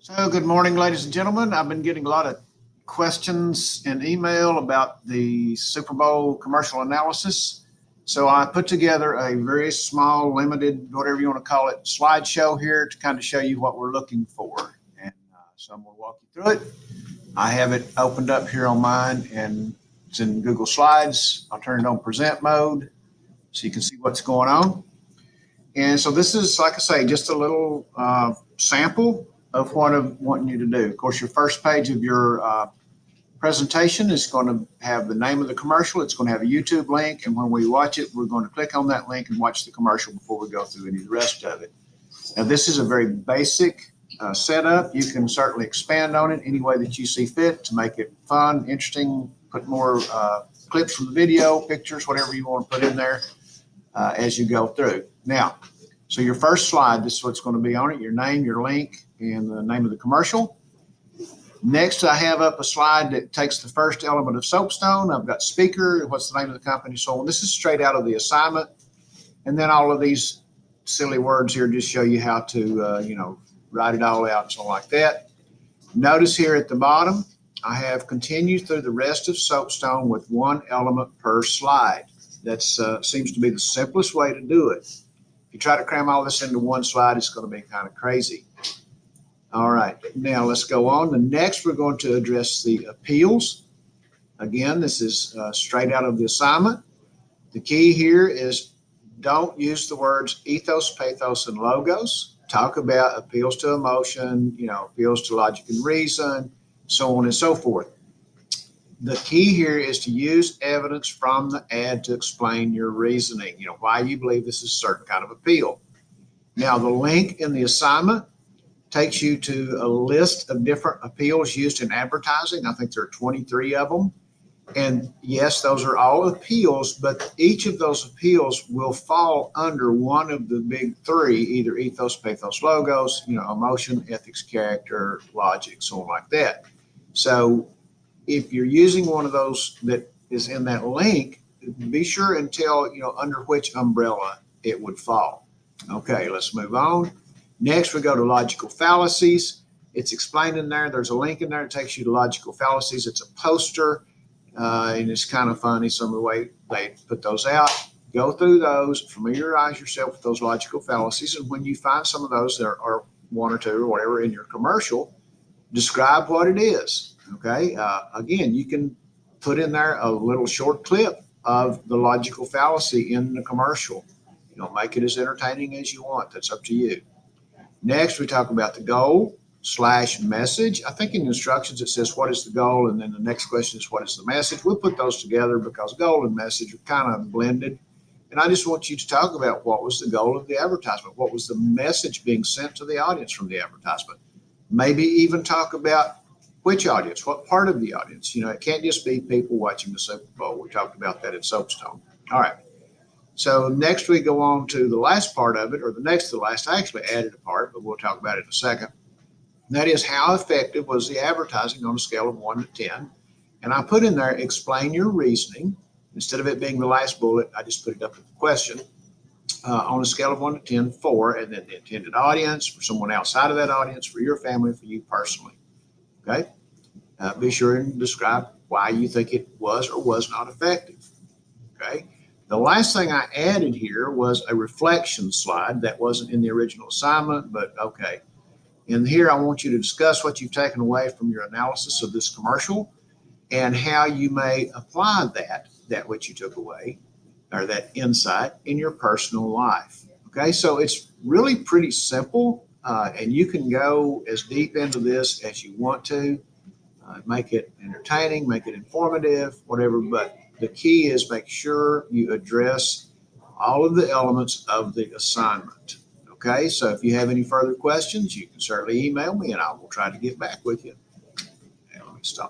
So good morning, ladies and gentlemen. I've been getting a lot of questions and email about the Super Bowl commercial analysis. So I put together a very small, limited, whatever you want to call it, slideshow here to kind of show you what we're looking for. And so I'm going to walk you through it. I have it opened up here on mine and it's in Google Slides. I'll turn it on present mode so you can see what's going on. And so this is, like I say, just a little sample of what I'm wanting you to do. Of course, your first page of your presentation is going to have the name of the commercial. It's going to have a YouTube link. And when we watch it, we're going to click on that link and watch the commercial before we go through any of the rest of it. Now, this is a very basic setup. You can certainly expand on it any way that you see fit to make it fun, interesting, put more clips from the video, pictures, whatever you want to put in there as you go through. Now, so your first slide, this is what's going to be on it, your name, your link, and the name of the commercial. Next, I have up a slide that takes the first element of soapstone. I've got speaker, what's the name of the company, so on. This is straight out of the assignment. And then all of these silly words here just show you how to, write it all out and so like that. Notice here at the bottom, I have continued through the rest of soapstone with one element per slide. That seems to be the simplest way to do it. If you try to cram all this into one slide, it's going to be kind of crazy. All right, now let's go on. The next, we're going to address the appeals. Again, this is straight out of the assignment. The key here is don't use the words ethos, pathos, and logos. Talk about appeals to emotion, appeals to logic and reason, so on and so forth. The key here is to use evidence from the ad to explain your reasoning, why you believe this is a certain kind of appeal. Now, the link in the assignment takes you to a list of different appeals used in advertising. I think there are 23 of them. And yes, those are all appeals, but each of those appeals will fall under one of the big three, either ethos, pathos, logos, emotion, ethics, character, logic, so on like that. So if you're using one of those that is in that link, be sure and tell, under which umbrella it would fall. Okay, let's move on. Next, we go to logical fallacies. It's explained in there. There's a link in there that takes you to logical fallacies. It's a poster, and it's kind of funny some of the way they put those out. Go through those, familiarize yourself with those logical fallacies, and when you find some of those, there are one or two or whatever in your commercial, describe what it is. Okay, again, you can put in there a little short clip of the logical fallacy in the commercial. Make it as entertaining as you want. That's up to you. Next, we talk about the goal / message. I think in the instructions it says what is the goal, and then the next question is what is the message. We'll put those together because goal and message are kind of blended. And I just want you to talk about what was the goal of the advertisement. What was the message being sent to the audience from the advertisement? Maybe even talk about which audience, what part of the audience. It can't just be people watching the Super Bowl. We talked about that in soapstone. All right. So next we go on to the last part of it, or the next to the last. I actually added a part, but we'll talk about it in a second. And that is how effective was the advertising on a scale of 1 to 10. And I put in there, explain your reasoning. Instead of it being the last bullet, I just put it up with the question. On a scale of 1 to 10, 4, and then the intended audience, for someone outside of that audience, for your family, for you personally. Okay? Be sure and describe why you think it was or was not effective. Okay? The last thing I added here was a reflection slide that wasn't in the original assignment, but okay. And here I want you to discuss what you've taken away from your analysis of this commercial and how you may apply that which you took away, or that insight, in your personal life. Okay, so it's really pretty simple, and you can go as deep into this as you want to. Make it entertaining, make it informative, whatever, but the key is make sure you address all of the elements of the assignment. Okay, so if you have any further questions, you can certainly email me and I will try to get back with you. Now, let me stop.